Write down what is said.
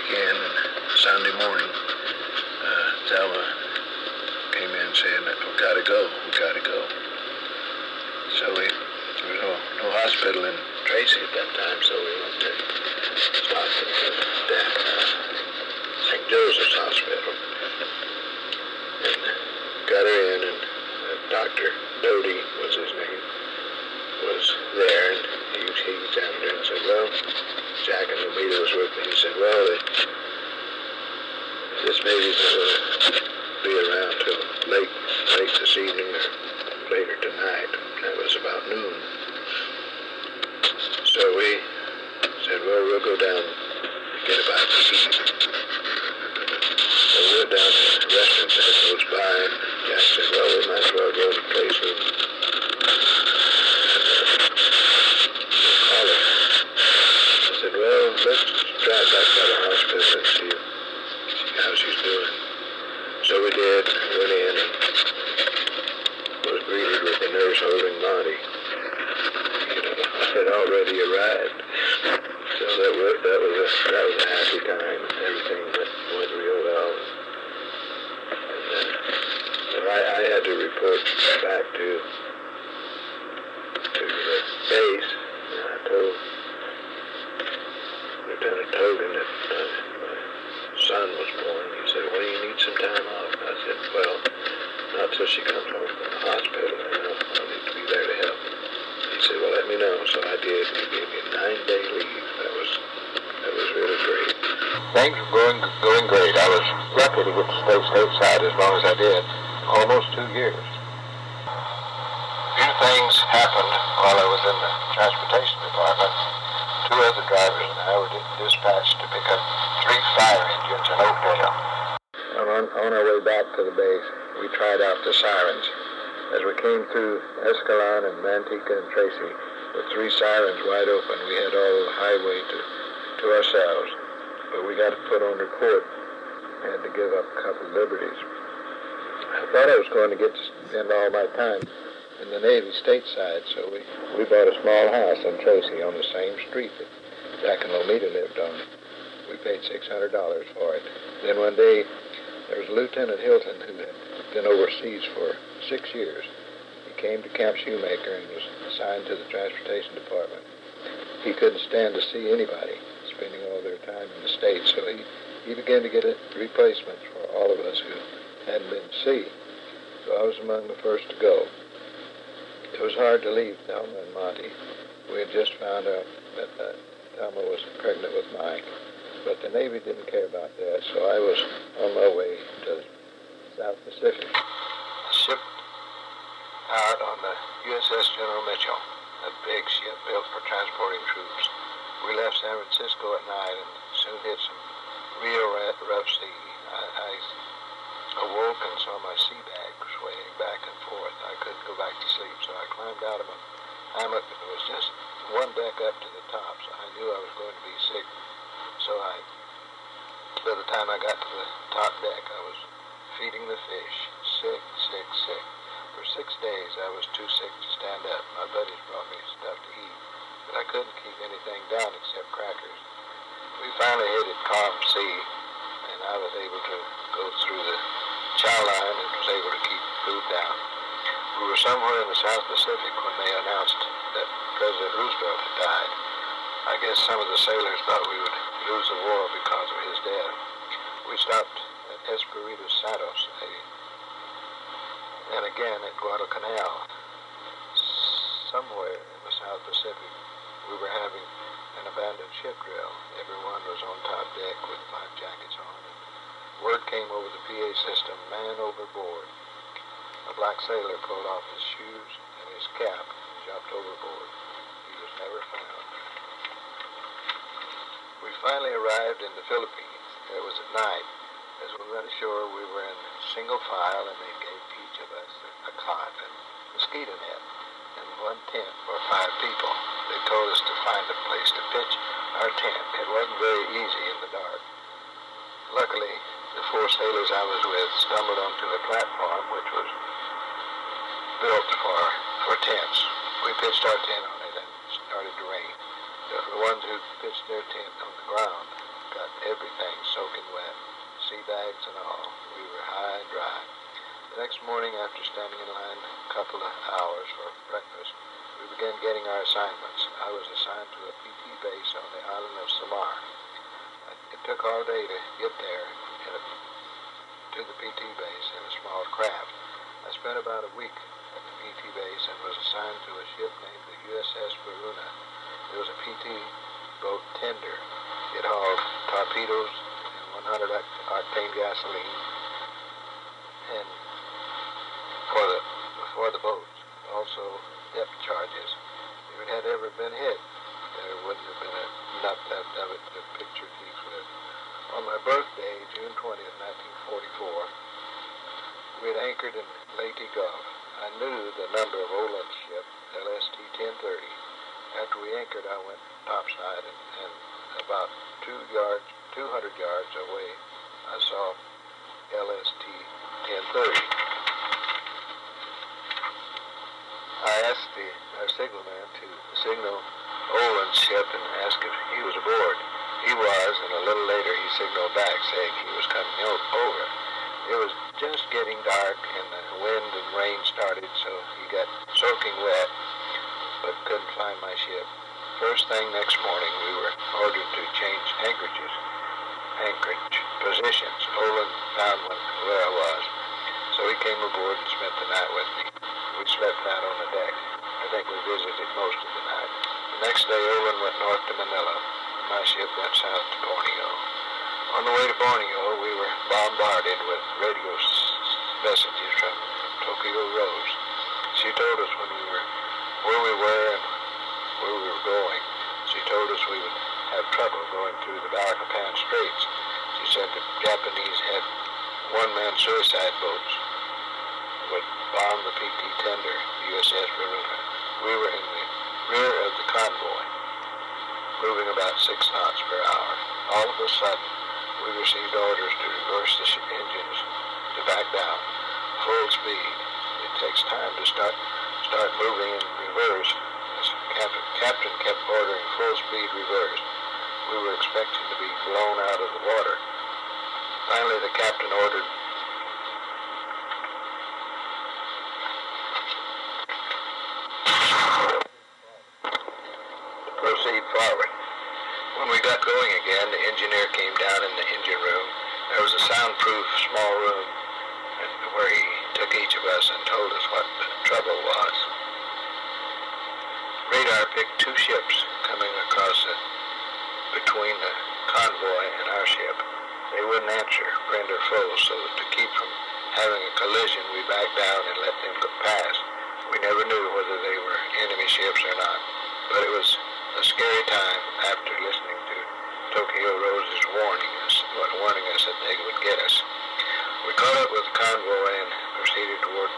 weekend, and Sunday morning, Thelma came in saying that we gotta go. So there was no hospital in Tracy at that time, so we went to St. Joseph's Hospital and got her in, and Dr. Doty was his name, was there, and he examined her and said, well, Jack and Lomita was with me. He said, well, this baby's not going to be around till late this evening or later tonight. That was about noon. So we said, well, we'll go down and get about to eat. So we went down to the restaurant that close by, and Jack said, well, we might as well go to the place with Corley. I said, well, let's drive back by the hospital and see how she's doing. So we did, went in, and was greeted with the nurse holding Monty. Had already arrived. So that was a happy time. Everything went real well. And so I had to report back to the base, and I told Lieutenant Togan that my son was born. He said, well, you need some time off. I said, well, not till she comes home from the hospital. I'll need to be there to help. He said, well, let me know. So I did. He gave me a 9-day leave. That was really great. Things were going great. I was lucky to get to stay stateside as long as I did. Almost 2 years. Few things happened while I was in the transportation department. 2 other drivers and I were dispatched to pick up 3 fire engines in Oakdale. On our way back to the base, we tried out the sirens. As we came through Escalon and Manteca and Tracy, with 3 sirens wide open, we had all the highway to ourselves. But we got to put on report. I had to give up a couple of liberties. I thought I was going to get to spend all my time in the Navy stateside, so we bought a small house in Tracy on the same street that Jack and Lomita lived on. We paid $600 for it. Then one day, there was Lieutenant Hilton who had been overseas for 6 years. He came to Camp Shoemaker and was assigned to the transportation department. He couldn't stand to see anybody spending all their time in the States, so he began to get replacements for all of us who hadn't been to sea. So I was among the first to go. It was hard to leave Thelma and Monty. We had just found out that Thelma was pregnant with Mike, but the Navy didn't care about that, so I was on my way to the South Pacific. I shipped out on the USS General Mitchell, a big ship built for transporting troops. We left San Francisco at night and soon hit some real rough sea. I awoke and saw my sea bag swaying back and forth. I couldn't go back to sleep, so I climbed out of a hammock, and it was just one deck up to the top, so I knew I was going to be sick. So by the time I got to the top deck, I was feeding the fish, sick. For 6 days, I was too sick to stand up. My buddies brought me stuff to eat, but I couldn't keep anything down except crackers. We finally hit it calm sea, and I was able to go through the chow line and was able to keep food down. We were somewhere in the South Pacific when they announced that President Roosevelt had died. I guess some of the sailors thought we would lose the war because of his death. We stopped at Espiritu Santos and again at Guadalcanal. Somewhere in the South Pacific, we were having an abandoned ship drill. Everyone was on top deck with life jackets on, and word came over the PA system, man overboard. A black sailor pulled off his shoes and his cap and jumped overboard. He was never found. We finally arrived in the Philippines. It was at night. As we went ashore, we were in single file, and they gave each of us a cot and mosquito net and one tent for 5 people. They told us to find a place to pitch our tent. It wasn't very easy in the dark. Luckily, the 4 sailors I was with stumbled onto a platform which was built for tents. We pitched our tent on it and it started to rain. The ones who pitched their tent on the ground got everything soaking wet, sea bags and all. We were high and dry. The next morning, after standing in line a couple of hours for breakfast, we began getting our assignments. I was assigned to a PT base on the island of Samar. It took all day to get there to the PT base in a small craft. I spent about a week at the PT base and was assigned to a ship named the USS Varuna. It was a PT boat tender. It hauled torpedoes and 100 octane gasoline and for the boats. Also depth charges. If it had ever been hit, there wouldn't have been enough left of it to picture Keith's with. On my birthday, June 20th, 1944, we had anchored in Leyte Gulf. I knew the number of Olin's ship, LST 1030. After we anchored, I went topside and about 200 yards away, I saw LST 1030. I asked our signalman to signal Olin's ship and asked if he was aboard. He was, and a little later he signaled back saying he was coming over. It was just getting dark and the wind and rain started, so he got soaking wet, but couldn't find my ship. First thing next morning, we were ordered to change anchorage positions. Olin found one where I was, so he came aboard and spent the night with me. We slept out on the deck. I think we visited most of the night. The next day, Olin went north to Manila. My ship went south to Borneo. On the way to Borneo, we were bombarded with radio messages from Tokyo Rose. She told us where we were and where we were going. She told us we would have trouble going through the Balikpapan Straits. She said the Japanese had one-man suicide boats would bomb the PT tender, USS Varuna. We were in the rear of the convoy, moving about 6 knots per hour. All of a sudden, we received orders to reverse the engines to back down, full speed. It takes time to start moving in reverse. The captain kept ordering full speed reverse. We were expecting to be blown out of the water. Finally, the captain ordered to proceed forward. When we got going again, the engineer came down in the engine room. There was a soundproof small room where he took each of us and told us what the trouble was. Radar picked 2 ships coming across between the convoy and our ship. They wouldn't answer, friend or foe, so to keep from having a collision, we backed down and let them go past. We never knew whether they were enemy ships or not, but it was a scary time after listening to Tokyo Rose's warning us that they would get us. We caught up with the convoy and proceeded toward